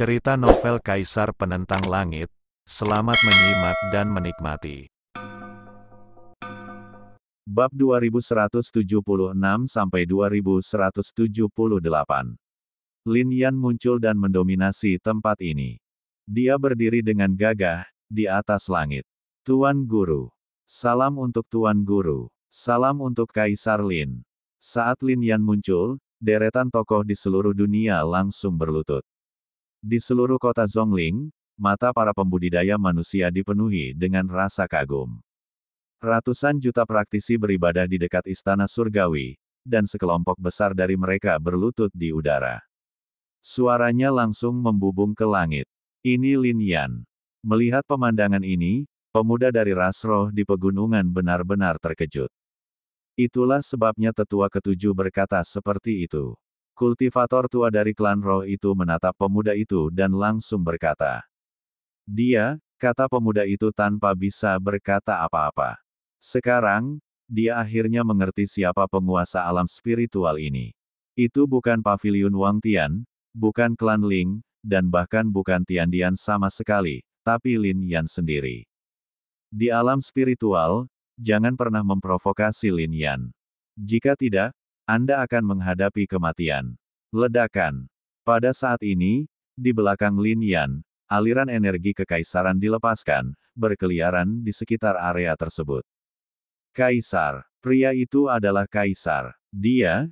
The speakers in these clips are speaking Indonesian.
Cerita novel Kaisar Penentang Langit. Selamat menyimak dan menikmati. Bab 2176-2178. Lin Yan muncul dan mendominasi tempat ini. Dia berdiri dengan gagah di atas langit. Tuan Guru. Salam untuk Tuan Guru. Salam untuk Kaisar Lin. Saat Lin Yan muncul, deretan tokoh di seluruh dunia langsung berlutut. Di seluruh kota Zhongling, mata para pembudidaya manusia dipenuhi dengan rasa kagum. Ratusan juta praktisi beribadah di dekat istana surgawi, dan sekelompok besar dari mereka berlutut di udara. Suaranya langsung membubung ke langit. Ini Lin Yan. Melihat pemandangan ini, pemuda dari ras roh di pegunungan benar-benar terkejut. Itulah sebabnya tetua ketujuh berkata seperti itu. Kultivator tua dari klan roh itu menatap pemuda itu dan langsung berkata. Dia, kata pemuda itu tanpa bisa berkata apa-apa. Sekarang, dia akhirnya mengerti siapa penguasa alam spiritual ini. Itu bukan paviliun Wang Tian, bukan klan Ling, dan bahkan bukan Tiandian sama sekali, tapi Lin Yan sendiri. Di alam spiritual, jangan pernah memprovokasi Lin Yan. Jika tidak, Anda akan menghadapi kematian. Ledakan. Pada saat ini, di belakang Lin Yan, aliran energi kekaisaran dilepaskan, berkeliaran di sekitar area tersebut. Kaisar. Pria itu adalah kaisar. Dia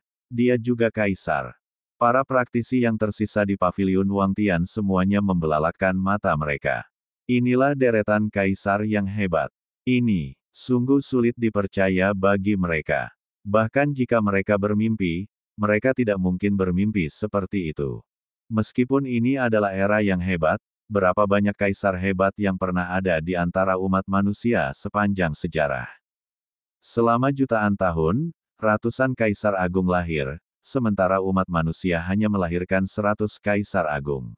juga kaisar. Para praktisi yang tersisa di paviliun Wang Tian semuanya membelalakkan mata mereka. Inilah deretan kaisar yang hebat. Ini sungguh sulit dipercaya bagi mereka. Bahkan jika mereka bermimpi, mereka tidak mungkin bermimpi seperti itu. Meskipun ini adalah era yang hebat, berapa banyak kaisar hebat yang pernah ada di antara umat manusia sepanjang sejarah. Selama jutaan tahun, ratusan kaisar agung lahir, sementara umat manusia hanya melahirkan 100 kaisar agung.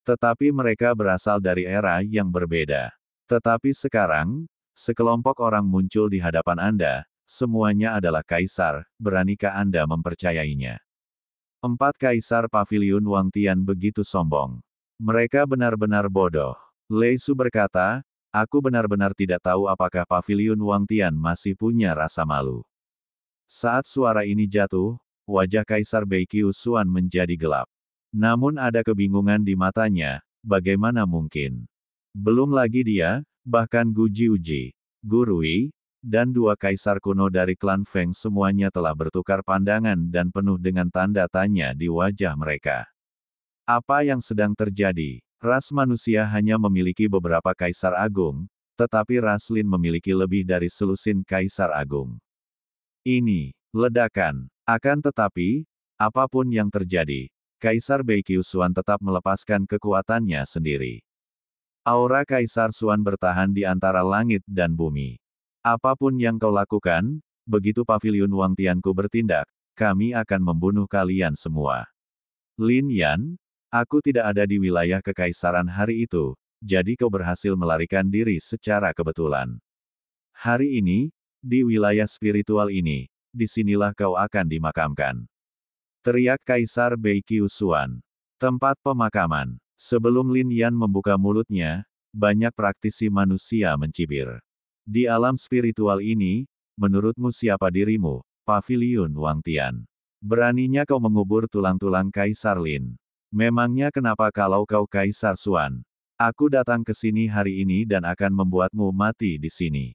Tetapi mereka berasal dari era yang berbeda. Tetapi sekarang, sekelompok orang muncul di hadapan Anda. Semuanya adalah kaisar, beranikah Anda mempercayainya? 4 kaisar paviliun Wang Tian begitu sombong. Mereka benar-benar bodoh. Lei Su berkata, aku benar-benar tidak tahu apakah paviliun Wang Tian masih punya rasa malu. Saat suara ini jatuh, wajah Kaisar Beiqiu Xuan menjadi gelap. Namun ada kebingungan di matanya, bagaimana mungkin? Belum lagi dia, bahkan Gu Jiuji, Gu Rui, dan 2 kaisar kuno dari klan Feng semuanya telah bertukar pandangan dan penuh dengan tanda tanya di wajah mereka. Apa yang sedang terjadi? Ras manusia hanya memiliki beberapa kaisar agung, tetapi ras Lin memiliki lebih dari selusin kaisar agung. Ini ledakan. Akan tetapi, apapun yang terjadi, Kaisar Beiqiu Xuan tetap melepaskan kekuatannya sendiri. Aura Kaisar Xuan bertahan di antara langit dan bumi. Apapun yang kau lakukan, begitu paviliun Wang Tianku bertindak, kami akan membunuh kalian semua. Lin Yan, aku tidak ada di wilayah kekaisaran hari itu, jadi kau berhasil melarikan diri secara kebetulan. Hari ini, di wilayah spiritual ini, disinilah kau akan dimakamkan. Teriak Kaisar Beiqiu Xuan. Tempat pemakaman. Sebelum Lin Yan membuka mulutnya, banyak praktisi manusia mencibir. Di alam spiritual ini, menurutmu siapa dirimu, paviliun Wang Tian? Beraninya kau mengubur tulang-tulang Kaisar Lin. Memangnya kenapa kalau kau Kaisar Xuan? Aku datang ke sini hari ini dan akan membuatmu mati di sini.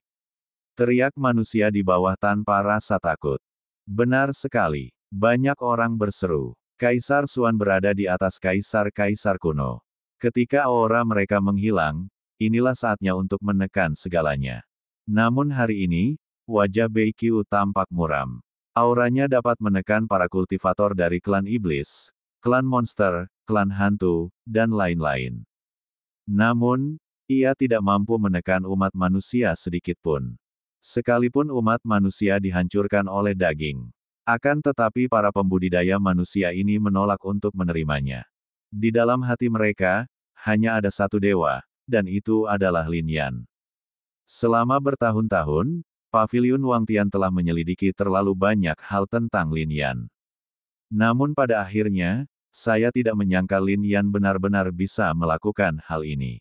Teriak manusia di bawah tanpa rasa takut. Benar sekali. Banyak orang berseru. Kaisar Xuan berada di atas kaisar-kaisar kuno. Ketika aura mereka menghilang, inilah saatnya untuk menekan segalanya. Namun hari ini, wajah Beiqiu tampak muram. Auranya dapat menekan para kultivator dari klan iblis, klan monster, klan hantu, dan lain-lain. Namun, ia tidak mampu menekan umat manusia sedikitpun. Sekalipun umat manusia dihancurkan oleh daging. Akan tetapi para pembudidaya manusia ini menolak untuk menerimanya. Di dalam hati mereka, hanya ada satu dewa, dan itu adalah Lin Yan. Selama bertahun-tahun, paviliun Wang Tian telah menyelidiki terlalu banyak hal tentang Lin Yan. Namun pada akhirnya, saya tidak menyangka Lin Yan benar-benar bisa melakukan hal ini.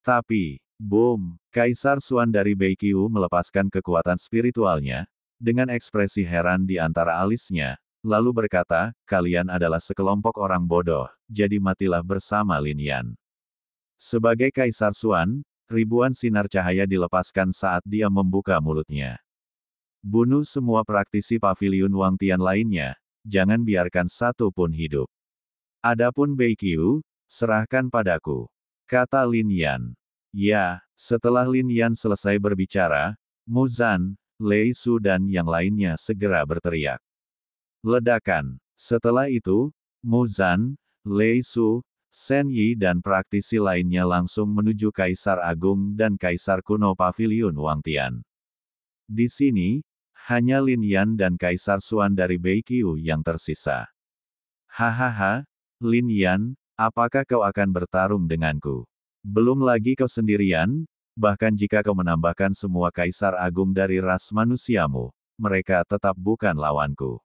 Tapi, boom, Kaisar Xuan dari Beiqiu melepaskan kekuatan spiritualnya, dengan ekspresi heran di antara alisnya, lalu berkata, kalian adalah sekelompok orang bodoh, jadi matilah bersama Lin Yan. Sebagai Kaisar Xuan, ribuan sinar cahaya dilepaskan saat dia membuka mulutnya. Bunuh semua praktisi paviliun Wang Tian lainnya, jangan biarkan satu pun hidup. Adapun Beiqiu, serahkan padaku, kata Lin Yan. Ya, setelah Lin Yan selesai berbicara, Mu Zan, Lei Su dan yang lainnya segera berteriak. Ledakan. Setelah itu, Mu Zan, Lei Su, Shen Yi dan praktisi lainnya langsung menuju Kaisar Agung dan Kaisar Kuno Paviliun Wang Tian. Di sini, hanya Lin Yan dan Kaisar Xuan dari Beiqiu yang tersisa. Hahaha, Lin Yan, apakah kau akan bertarung denganku? Belum lagi kau sendirian, bahkan jika kau menambahkan semua Kaisar Agung dari ras manusiamu, mereka tetap bukan lawanku.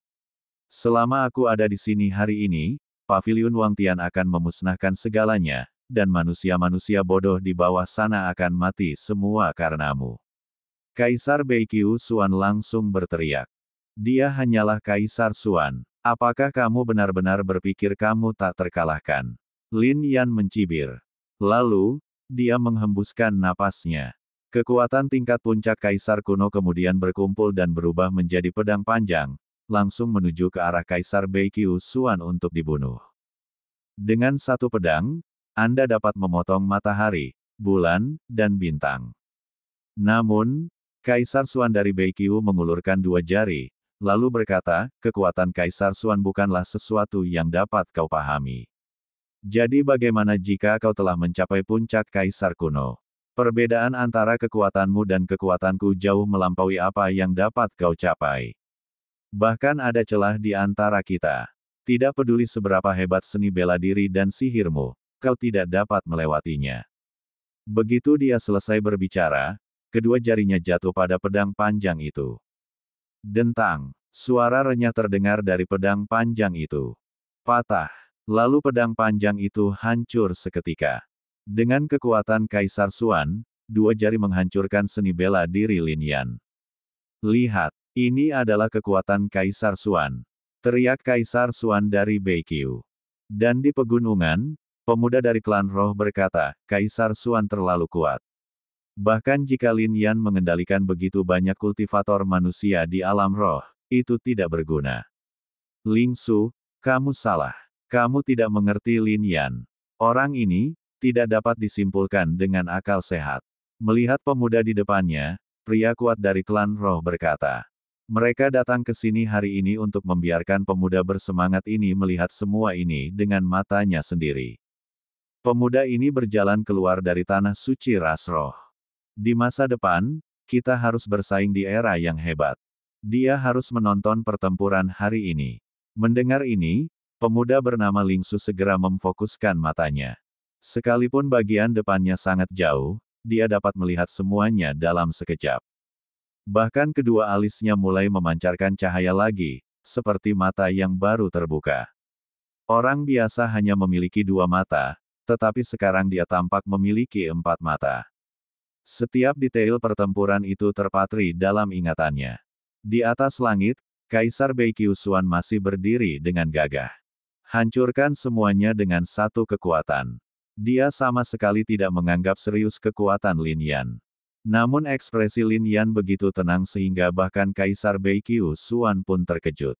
Selama aku ada di sini hari ini, Paviliun Wang Tian akan memusnahkan segalanya, dan manusia-manusia bodoh di bawah sana akan mati semua karenamu. Kaisar Beiqiu Xuan langsung berteriak. Dia hanyalah Kaisar Xuan. Apakah kamu benar-benar berpikir kamu tak terkalahkan? Lin Yan mencibir. Lalu, dia menghembuskan napasnya. Kekuatan tingkat puncak Kaisar kuno kemudian berkumpul dan berubah menjadi pedang panjang, langsung menuju ke arah Kaisar Beiqiu Xuan untuk dibunuh. Dengan satu pedang, Anda dapat memotong matahari, bulan, dan bintang. Namun, Kaisar Xuan dari Beiqiu mengulurkan dua jari, lalu berkata, kekuatan Kaisar Xuan bukanlah sesuatu yang dapat kau pahami. Jadi bagaimana jika kau telah mencapai puncak Kaisar kuno? Perbedaan antara kekuatanmu dan kekuatanku jauh melampaui apa yang dapat kau capai. Bahkan ada celah di antara kita. Tidak peduli seberapa hebat seni bela diri dan sihirmu, kau tidak dapat melewatinya. Begitu dia selesai berbicara, kedua jarinya jatuh pada pedang panjang itu. Dentang, suara renyah terdengar dari pedang panjang itu. Patah. Lalu pedang panjang itu hancur seketika. Dengan kekuatan Kaisar Xuan, dua jari menghancurkan seni bela diri Lin Yan. Lihat, ini adalah kekuatan Kaisar Xuan. Teriak Kaisar Xuan dari Beiqiu. Dan di pegunungan, pemuda dari klan roh berkata, Kaisar Xuan terlalu kuat. Bahkan jika Lin Yan mengendalikan begitu banyak kultivator manusia di alam roh, itu tidak berguna. Ling Su, kamu salah. Kamu tidak mengerti Lin Yan. Orang ini, tidak dapat disimpulkan dengan akal sehat. Melihat pemuda di depannya, pria kuat dari klan roh berkata. Mereka datang ke sini hari ini untuk membiarkan pemuda bersemangat ini melihat semua ini dengan matanya sendiri. Pemuda ini berjalan keluar dari tanah suci ras roh. Di masa depan, kita harus bersaing di era yang hebat. Dia harus menonton pertempuran hari ini. Mendengar ini, pemuda bernama Ling Su segera memfokuskan matanya. Sekalipun bagian depannya sangat jauh, dia dapat melihat semuanya dalam sekejap. Bahkan kedua alisnya mulai memancarkan cahaya lagi, seperti mata yang baru terbuka. Orang biasa hanya memiliki dua mata, tetapi sekarang dia tampak memiliki 4 mata. Setiap detail pertempuran itu terpatri dalam ingatannya. Di atas langit, Kaisar Beiqiu Xuan masih berdiri dengan gagah. Hancurkan semuanya dengan satu kekuatan. Dia sama sekali tidak menganggap serius kekuatan Lin Yan. Namun ekspresi Lin Yan begitu tenang sehingga bahkan Kaisar Beiqiu Xuan pun terkejut.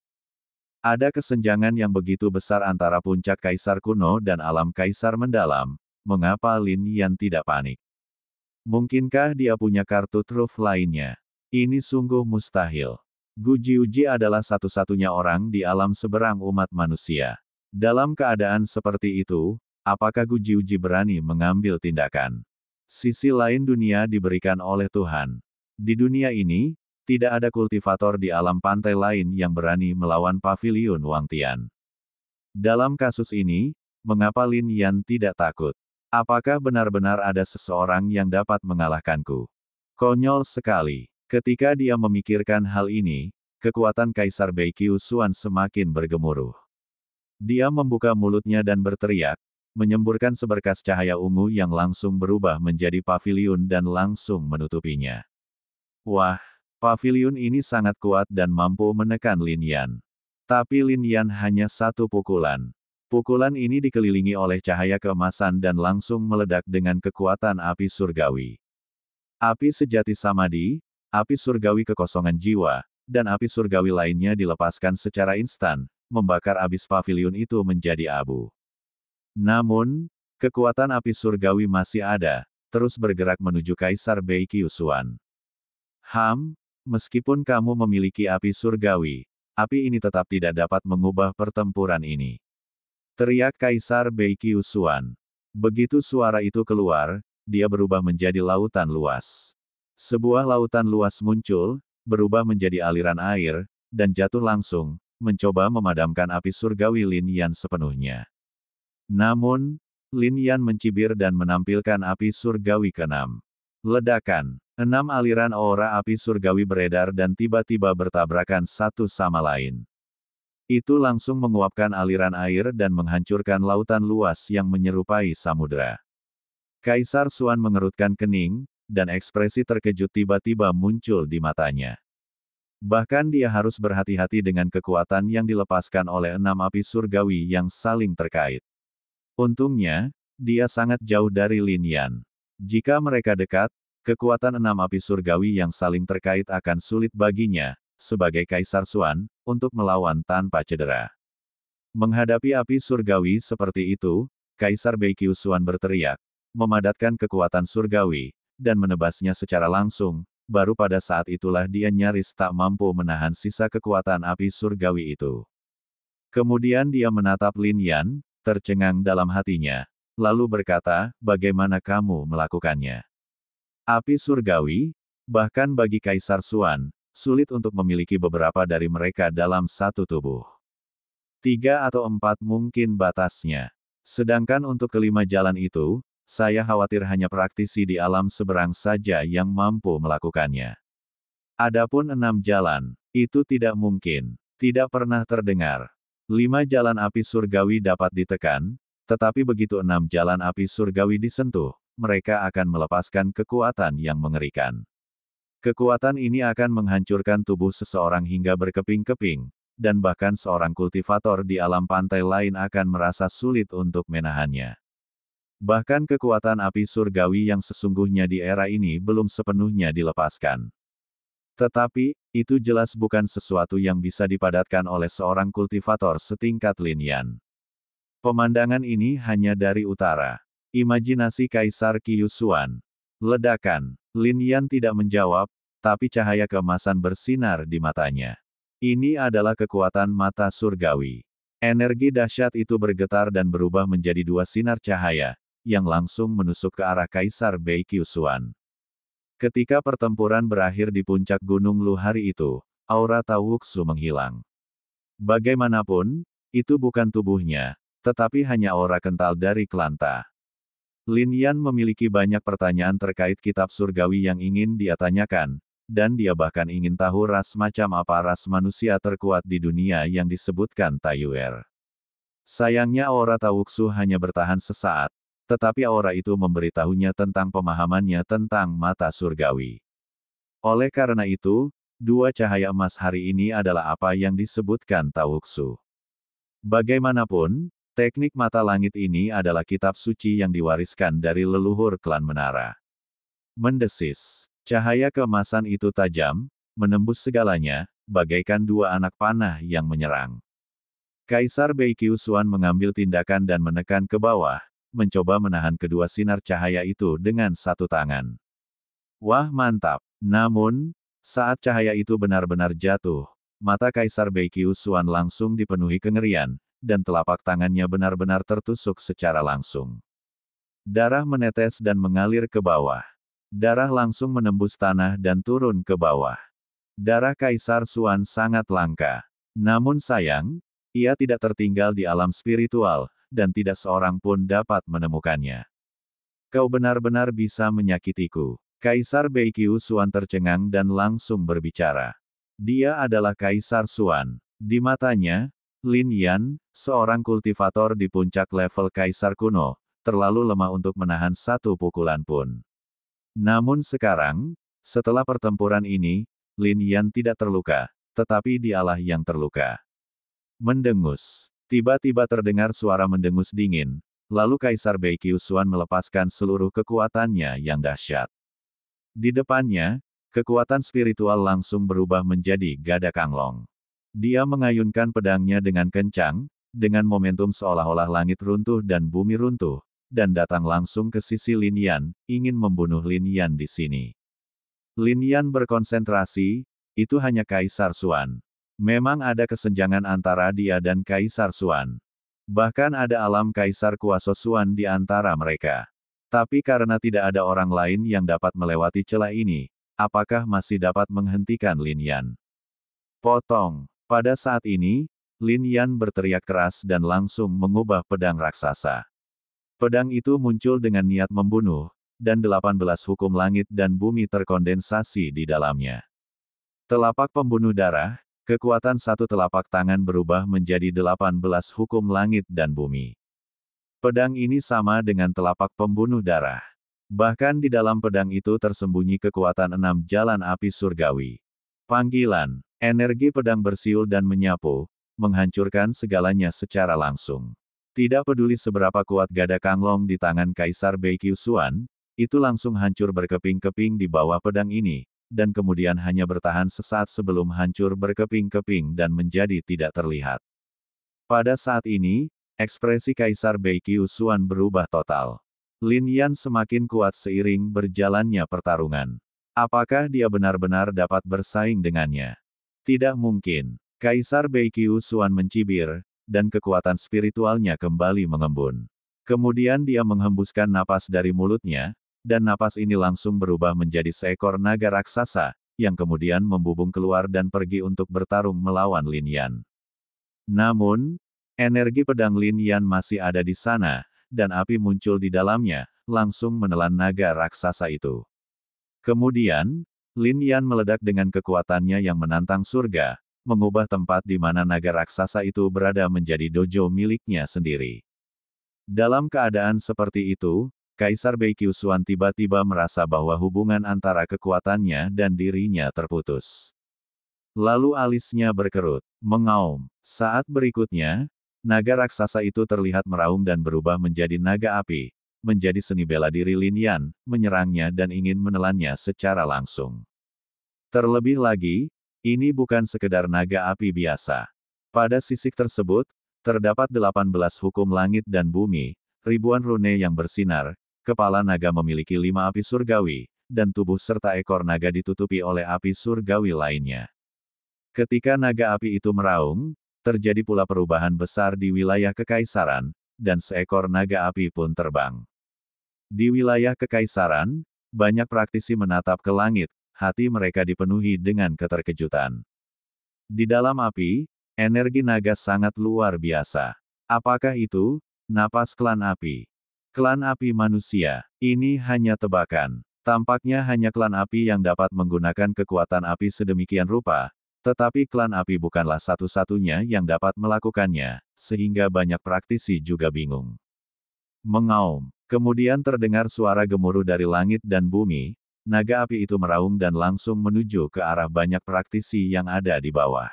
Ada kesenjangan yang begitu besar antara puncak Kaisar kuno dan alam Kaisar mendalam, mengapa Lin Yan tidak panik? Mungkinkah dia punya kartu truf lainnya? Ini sungguh mustahil. Gu Jiuji adalah satu-satunya orang di alam seberang umat manusia. Dalam keadaan seperti itu, apakah Gu Jiuji berani mengambil tindakan? Sisi lain dunia diberikan oleh Tuhan. Di dunia ini, tidak ada kultivator di alam pantai lain yang berani melawan Paviliun Wang Tian. Dalam kasus ini, mengapa Lin Yan tidak takut? Apakah benar-benar ada seseorang yang dapat mengalahkanku? Konyol sekali. Ketika dia memikirkan hal ini, kekuatan Kaisar Beiqiu Xuan semakin bergemuruh. Dia membuka mulutnya dan berteriak, menyemburkan seberkas cahaya ungu yang langsung berubah menjadi paviliun dan langsung menutupinya. Wah, paviliun ini sangat kuat dan mampu menekan Lin Yan. Tapi Lin Yan hanya satu pukulan. Pukulan ini dikelilingi oleh cahaya keemasan dan langsung meledak dengan kekuatan api surgawi. Api sejati samadhi, api surgawi kekosongan jiwa, dan api surgawi lainnya dilepaskan secara instan, membakar abis paviliun itu menjadi abu. Namun, kekuatan api surgawi masih ada, terus bergerak menuju Kaisar Bei Qiushuan. Meskipun kamu memiliki api surgawi, api ini tetap tidak dapat mengubah pertempuran ini. Teriak Kaisar Bei Qiushuan. Begitu suara itu keluar, dia berubah menjadi lautan luas. Sebuah lautan luas muncul, berubah menjadi aliran air, dan jatuh langsung, mencoba memadamkan api surgawi Lin Yan sepenuhnya. Namun, Lin Yan mencibir dan menampilkan api surgawi ke-6. Ledakan. 6 aliran aura api surgawi beredar dan tiba-tiba bertabrakan satu sama lain. Itu langsung menguapkan aliran air dan menghancurkan lautan luas yang menyerupai samudera. Kaisar Xuan mengerutkan kening, dan ekspresi terkejut tiba-tiba muncul di matanya. Bahkan dia harus berhati-hati dengan kekuatan yang dilepaskan oleh 6 api surgawi yang saling terkait. Untungnya, dia sangat jauh dari Lin Yan. Jika mereka dekat, kekuatan 6 api surgawi yang saling terkait akan sulit baginya, sebagai Kaisar Xuan, untuk melawan tanpa cedera. Menghadapi api surgawi seperti itu, Kaisar Bei Qiushuan berteriak, memadatkan kekuatan surgawi, dan menebasnya secara langsung. Baru pada saat itulah dia nyaris tak mampu menahan sisa kekuatan api surgawi itu. Kemudian dia menatap Lin Yan, tercengang dalam hatinya, lalu berkata, bagaimana kamu melakukannya? Api surgawi, bahkan bagi Kaisar Xuan, sulit untuk memiliki beberapa dari mereka dalam satu tubuh. 3 atau 4 mungkin batasnya. Sedangkan untuk kelima jalan itu, saya khawatir hanya praktisi di alam seberang saja yang mampu melakukannya. Adapun 6 jalan, itu tidak mungkin. Tidak pernah terdengar. 5 jalan api surgawi dapat ditekan, tetapi begitu 6 jalan api surgawi disentuh, mereka akan melepaskan kekuatan yang mengerikan. Kekuatan ini akan menghancurkan tubuh seseorang hingga berkeping-keping, dan bahkan seorang kultivator di alam pantai lain akan merasa sulit untuk menahannya. Bahkan kekuatan api surgawi yang sesungguhnya di era ini belum sepenuhnya dilepaskan. Tetapi, itu jelas bukan sesuatu yang bisa dipadatkan oleh seorang kultivator setingkat Lin Yan. Pemandangan ini hanya dari utara. Imajinasi Kaisar Qiushuan. Ledakan. Lin Yan tidak menjawab, tapi cahaya keemasan bersinar di matanya. Ini adalah kekuatan mata surgawi. Energi dahsyat itu bergetar dan berubah menjadi 2 sinar cahaya, yang langsung menusuk ke arah Kaisar Bei Qiushuan. Ketika pertempuran berakhir di puncak Gunung Lu hari itu, aura Tao Wuxu menghilang. Bagaimanapun, itu bukan tubuhnya, tetapi hanya aura kental dari Klanta. Lin Yan memiliki banyak pertanyaan terkait kitab surgawi yang ingin dia tanyakan, dan dia bahkan ingin tahu ras macam apa ras manusia terkuat di dunia yang disebutkan Taiyuer. Sayangnya aura Tao Wuxu hanya bertahan sesaat, tetapi aura itu memberitahunya tentang pemahamannya tentang mata surgawi. Oleh karena itu, 2 cahaya emas hari ini adalah apa yang disebutkan Tao Wuxu. Bagaimanapun, teknik mata langit ini adalah kitab suci yang diwariskan dari leluhur klan Menara. Mendesis. Cahaya keemasan itu tajam, menembus segalanya, bagaikan 2 anak panah yang menyerang. Kaisar Bei Qiushuan mengambil tindakan dan menekan ke bawah, mencoba menahan kedua sinar cahaya itu dengan satu tangan. Wah, mantap! Namun, saat cahaya itu benar-benar jatuh, mata Kaisar Bei Qiushuan langsung dipenuhi kengerian, dan telapak tangannya benar-benar tertusuk secara langsung. Darah menetes dan mengalir ke bawah. Darah langsung menembus tanah dan turun ke bawah. Darah Kaisar Xuan sangat langka. Namun sayang, ia tidak tertinggal di alam spiritual, dan tidak seorang pun dapat menemukannya. Kau benar-benar bisa menyakitiku. Kaisar Bei Qiushuan tercengang dan langsung berbicara. Dia adalah Kaisar Xuan. Di matanya, Lin Yan, seorang kultivator di puncak level kaisar kuno, terlalu lemah untuk menahan satu pukulan pun. Namun sekarang, setelah pertempuran ini, Lin Yan tidak terluka, tetapi dialah yang terluka. Mendengus. Tiba-tiba terdengar suara mendengus dingin, lalu Kaisar Bei Qiushuan melepaskan seluruh kekuatannya yang dahsyat. Di depannya, kekuatan spiritual langsung berubah menjadi Gada Kanglong. Dia mengayunkan pedangnya dengan kencang, dengan momentum seolah-olah langit runtuh dan bumi runtuh, dan datang langsung ke sisi Lin Yan, ingin membunuh Lin Yan di sini. Lin Yan berkonsentrasi, itu hanya Kaisar Xuan. Memang ada kesenjangan antara dia dan Kaisar Xuan. Bahkan ada alam Kaisar kuasa Xuan di antara mereka. Tapi karena tidak ada orang lain yang dapat melewati celah ini, apakah masih dapat menghentikan Lin Yan? Potong. Pada saat ini, Lin Yan berteriak keras dan langsung mengubah pedang raksasa. Pedang itu muncul dengan niat membunuh, dan 18 hukum langit dan bumi terkondensasi di dalamnya. Telapak pembunuh darah, kekuatan satu telapak tangan berubah menjadi 18 hukum langit dan bumi. Pedang ini sama dengan telapak pembunuh darah. Bahkan di dalam pedang itu tersembunyi kekuatan 6 jalan api surgawi. Panggilan, energi pedang bersiul dan menyapu, menghancurkan segalanya secara langsung. Tidak peduli seberapa kuat Gada Kanglong di tangan Kaisar Bei Qiushuan, itu langsung hancur berkeping-keping di bawah pedang ini, dan kemudian hanya bertahan sesaat sebelum hancur berkeping-keping dan menjadi tidak terlihat. Pada saat ini, ekspresi Kaisar Bei Qiushuan berubah total. Lin Yan semakin kuat seiring berjalannya pertarungan. Apakah dia benar-benar dapat bersaing dengannya? Tidak mungkin. Kaisar Bei Qiushuan mencibir, dan kekuatan spiritualnya kembali mengembun. Kemudian dia menghembuskan napas dari mulutnya, dan napas ini langsung berubah menjadi seekor naga raksasa, yang kemudian membubung keluar dan pergi untuk bertarung melawan Lin Yan. Namun, energi pedang Lin Yan masih ada di sana, dan api muncul di dalamnya, langsung menelan naga raksasa itu. Kemudian, Lin Yan meledak dengan kekuatannya yang menantang surga, mengubah tempat di mana naga raksasa itu berada menjadi dojo miliknya sendiri. Dalam keadaan seperti itu, Kaisar Bei Qiushuan tiba-tiba merasa bahwa hubungan antara kekuatannya dan dirinya terputus. Lalu alisnya berkerut, mengaum. Saat berikutnya, naga raksasa itu terlihat meraung dan berubah menjadi naga api, menjadi seni bela diri Lin Yan, menyerangnya dan ingin menelannya secara langsung. Terlebih lagi, ini bukan sekedar naga api biasa. Pada sisik tersebut, terdapat 18 hukum langit dan bumi, ribuan rune yang bersinar, kepala naga memiliki 5 api surgawi, dan tubuh serta ekor naga ditutupi oleh api surgawi lainnya. Ketika naga api itu meraung, terjadi pula perubahan besar di wilayah kekaisaran, dan seekor naga api pun terbang. Di wilayah kekaisaran, banyak praktisi menatap ke langit, hati mereka dipenuhi dengan keterkejutan. Di dalam api, energi naga sangat luar biasa. Apakah itu? Napas klan api. Klan api manusia. Ini hanya tebakan. Tampaknya hanya klan api yang dapat menggunakan kekuatan api sedemikian rupa, tetapi klan api bukanlah satu-satunya yang dapat melakukannya, sehingga banyak praktisi juga bingung. Mengaum. Kemudian terdengar suara gemuruh dari langit dan bumi, naga api itu meraung dan langsung menuju ke arah banyak praktisi yang ada di bawah.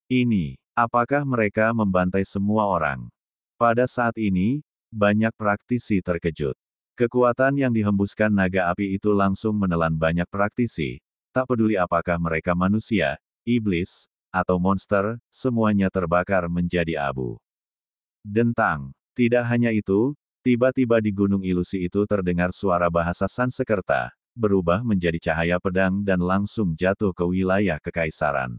Ini, apakah mereka membantai semua orang? Pada saat ini, banyak praktisi terkejut. Kekuatan yang dihembuskan naga api itu langsung menelan banyak praktisi, tak peduli apakah mereka manusia, iblis, atau monster, semuanya terbakar menjadi abu. Dentang. Tidak hanya itu, tiba-tiba di gunung ilusi itu terdengar suara bahasa Sansekerta, berubah menjadi cahaya pedang dan langsung jatuh ke wilayah kekaisaran.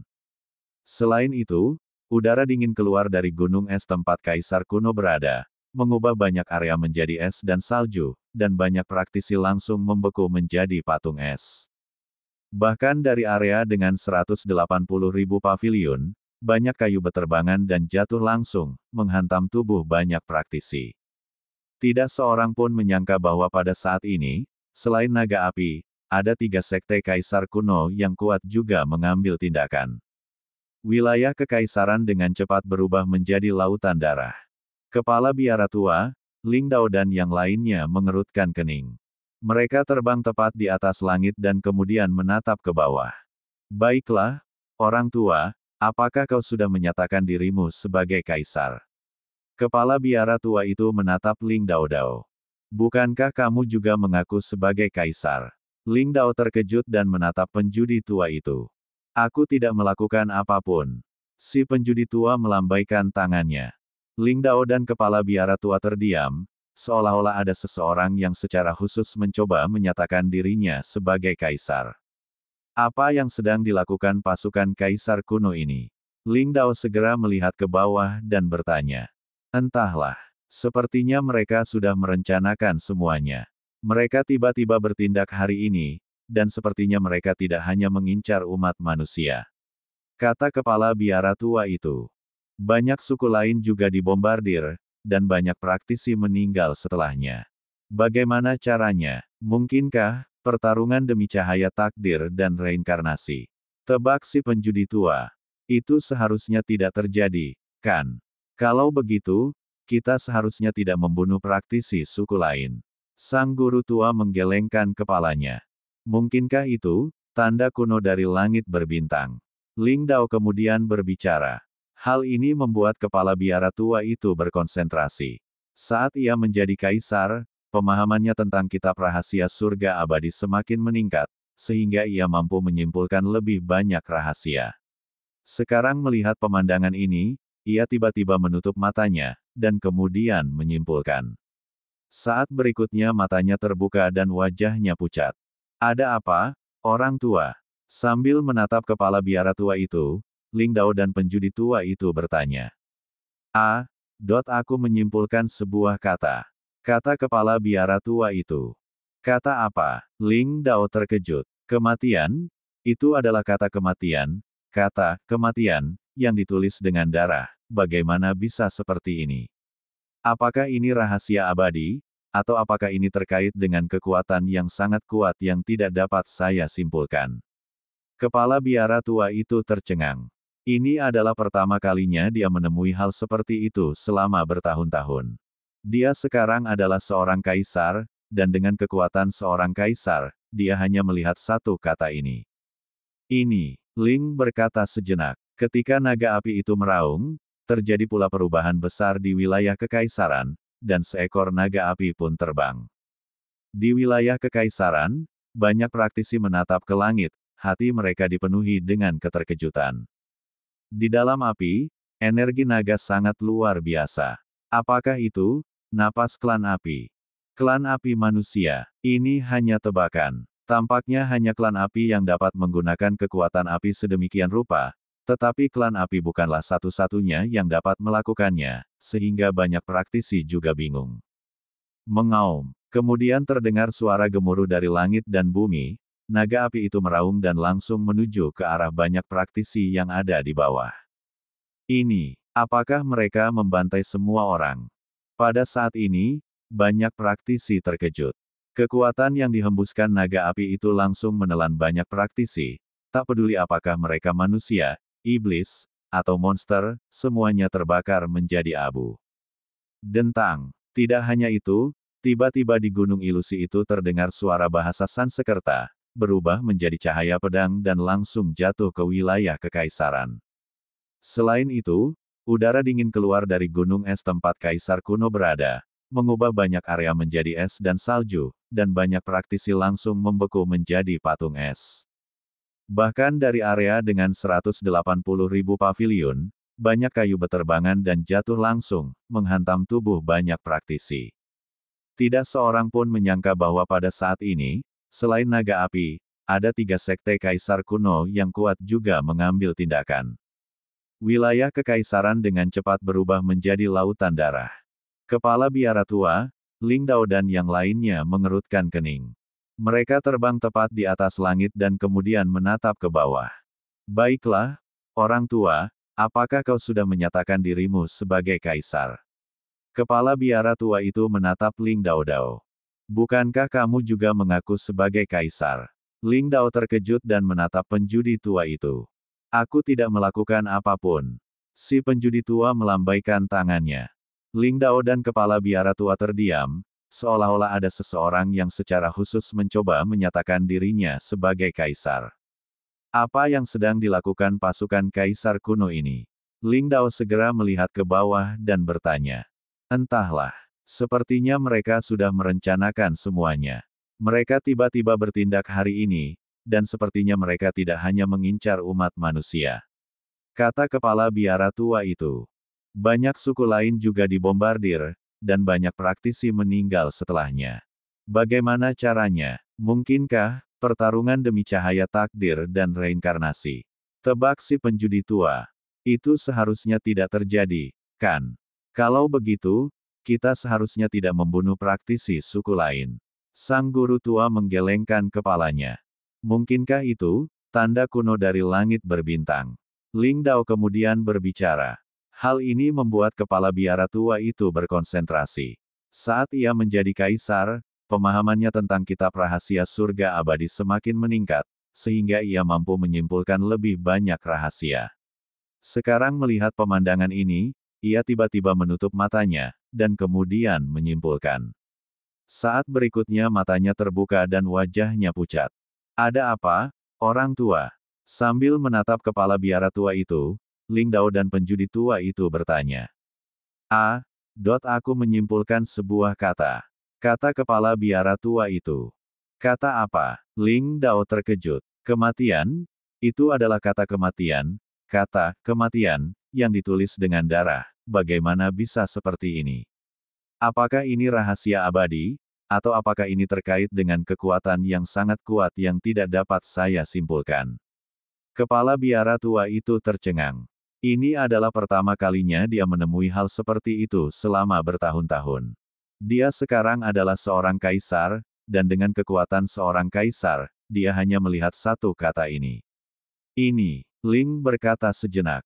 Selain itu, udara dingin keluar dari gunung es tempat kaisar kuno berada, mengubah banyak area menjadi es dan salju, dan banyak praktisi langsung membeku menjadi patung es. Bahkan dari area dengan 180.000 paviliun, banyak kayu beterbangan dan jatuh langsung, menghantam tubuh banyak praktisi. Tidak seorang pun menyangka bahwa pada saat ini, selain naga api, ada 3 sekte kaisar kuno yang kuat juga mengambil tindakan. Wilayah kekaisaran dengan cepat berubah menjadi lautan darah. Kepala biara tua, Ling Dao dan yang lainnya mengerutkan kening. Mereka terbang tepat di atas langit dan kemudian menatap ke bawah. Baiklah, orang tua, apakah kau sudah menyatakan dirimu sebagai kaisar? Kepala biara tua itu menatap Ling Dao Dao. Bukankah kamu juga mengaku sebagai kaisar? Ling Dao terkejut dan menatap penjudi tua itu. Aku tidak melakukan apapun. Si penjudi tua melambaikan tangannya. Ling Dao dan kepala biara tua terdiam, seolah-olah ada seseorang yang secara khusus mencoba menyatakan dirinya sebagai kaisar. Apa yang sedang dilakukan pasukan kaisar kuno ini? Ling Dao segera melihat ke bawah dan bertanya. Entahlah, sepertinya mereka sudah merencanakan semuanya. Mereka tiba-tiba bertindak hari ini, dan sepertinya mereka tidak hanya mengincar umat manusia. Kata kepala biara tua itu. Banyak suku lain juga dibombardir, dan banyak praktisi meninggal setelahnya. Bagaimana caranya? Mungkinkah pertarungan demi cahaya takdir dan reinkarnasi? Tebak si penjudi tua. Itu seharusnya tidak terjadi, kan? Kalau begitu, kita seharusnya tidak membunuh praktisi suku lain. Sang guru tua menggelengkan kepalanya. Mungkinkah itu tanda kuno dari langit berbintang? Ling Dao kemudian berbicara. Hal ini membuat kepala biara tua itu berkonsentrasi. Saat ia menjadi kaisar, pemahamannya tentang kitab rahasia surga abadi semakin meningkat, sehingga ia mampu menyimpulkan lebih banyak rahasia. Sekarang melihat pemandangan ini, ia tiba-tiba menutup matanya, dan kemudian menyimpulkan. Saat berikutnya matanya terbuka dan wajahnya pucat. Ada apa, orang tua? Sambil menatap kepala biara tua itu, Ling Dao dan penjudi tua itu bertanya. Aku menyimpulkan sebuah kata. Kata kepala biara tua itu. Kata apa? Ling Dao terkejut. Kematian? Itu adalah kata kematian, yang ditulis dengan darah. Bagaimana bisa seperti ini? Apakah ini rahasia abadi? Atau apakah ini terkait dengan kekuatan yang sangat kuat yang tidak dapat saya simpulkan? Kepala biara tua itu tercengang. Ini adalah pertama kalinya dia menemui hal seperti itu selama bertahun-tahun. Dia sekarang adalah seorang kaisar, dan dengan kekuatan seorang kaisar, dia hanya melihat satu kata ini. Ini, Ling berkata sejenak. Ketika naga api itu meraung, terjadi pula perubahan besar di wilayah kekaisaran, dan seekor naga api pun terbang. Di wilayah kekaisaran, banyak praktisi menatap ke langit, hati mereka dipenuhi dengan keterkejutan. Di dalam api, energi naga sangat luar biasa. Apakah itu napas klan api? Klan api manusia. Ini hanya tebakan. Tampaknya hanya klan api yang dapat menggunakan kekuatan api sedemikian rupa, tetapi klan api bukanlah satu-satunya yang dapat melakukannya, sehingga banyak praktisi juga bingung. Mengaum. Kemudian terdengar suara gemuruh dari langit dan bumi, naga api itu meraung dan langsung menuju ke arah banyak praktisi yang ada di bawah. Ini, apakah mereka membantai semua orang? Pada saat ini, banyak praktisi terkejut. Kekuatan yang dihembuskan naga api itu langsung menelan banyak praktisi, tak peduli apakah mereka manusia, iblis, atau monster, semuanya terbakar menjadi abu. Dentang. Tidak hanya itu, tiba-tiba di gunung ilusi itu terdengar suara bahasa Sanskerta, berubah menjadi cahaya pedang dan langsung jatuh ke wilayah kekaisaran. Selain itu, udara dingin keluar dari gunung es tempat kaisar kuno berada, mengubah banyak area menjadi es dan salju, dan banyak praktisi langsung membeku menjadi patung es. Bahkan dari area dengan 180.000 paviliun, banyak kayu beterbangan dan jatuh langsung, menghantam tubuh banyak praktisi. Tidak seorang pun menyangka bahwa pada saat ini, selain naga api, ada 3 sekte kaisar kuno yang kuat juga mengambil tindakan. Wilayah kekaisaran dengan cepat berubah menjadi lautan darah. Kepala biara tua, Ling Dao dan yang lainnya mengerutkan kening. Mereka terbang tepat di atas langit dan kemudian menatap ke bawah. Baiklah, orang tua, apakah kau sudah menyatakan dirimu sebagai kaisar? Kepala biara tua itu menatap Ling Dao Dao. Bukankah kamu juga mengaku sebagai kaisar? Ling Dao terkejut dan menatap penjudi tua itu. Aku tidak melakukan apapun. Si penjudi tua melambaikan tangannya. Ling Dao dan kepala biara tua terdiam, seolah-olah ada seseorang yang secara khusus mencoba menyatakan dirinya sebagai kaisar. Apa yang sedang dilakukan pasukan kaisar kuno ini? Ling Dao segera melihat ke bawah dan bertanya. Entahlah. Sepertinya mereka sudah merencanakan semuanya. Mereka tiba-tiba bertindak hari ini, dan sepertinya mereka tidak hanya mengincar umat manusia. Kata kepala biara tua itu. Banyak suku lain juga dibombardir, dan banyak praktisi meninggal setelahnya. Bagaimana caranya? Mungkinkah pertarungan demi cahaya takdir dan reinkarnasi? Tebak si penjudi tua. Itu seharusnya tidak terjadi, kan? Kalau begitu, kita seharusnya tidak membunuh praktisi suku lain. Sang guru tua menggelengkan kepalanya. Mungkinkah itu tanda kuno dari langit berbintang? Ling Dao kemudian berbicara. Hal ini membuat kepala biara tua itu berkonsentrasi. Saat ia menjadi kaisar, pemahamannya tentang kitab rahasia surga abadi semakin meningkat, sehingga ia mampu menyimpulkan lebih banyak rahasia. Sekarang melihat pemandangan ini, ia tiba-tiba menutup matanya, dan kemudian menyimpulkan. Saat berikutnya matanya terbuka dan wajahnya pucat. Ada apa, orang tua? Sambil menatap kepala biara tua itu, Ling Dao dan penjudi tua itu bertanya. Aku menyimpulkan sebuah kata. Kata kepala biara tua itu. Kata apa? Ling Dao terkejut. Kematian? Itu adalah kata kematian, yang ditulis dengan darah. Bagaimana bisa seperti ini? Apakah ini rahasia abadi? Atau apakah ini terkait dengan kekuatan yang sangat kuat yang tidak dapat saya simpulkan? Kepala biara tua itu tercengang. Ini adalah pertama kalinya dia menemui hal seperti itu selama bertahun-tahun. Dia sekarang adalah seorang kaisar, dan dengan kekuatan seorang kaisar, dia hanya melihat satu kata ini. Ini, Ling berkata sejenak.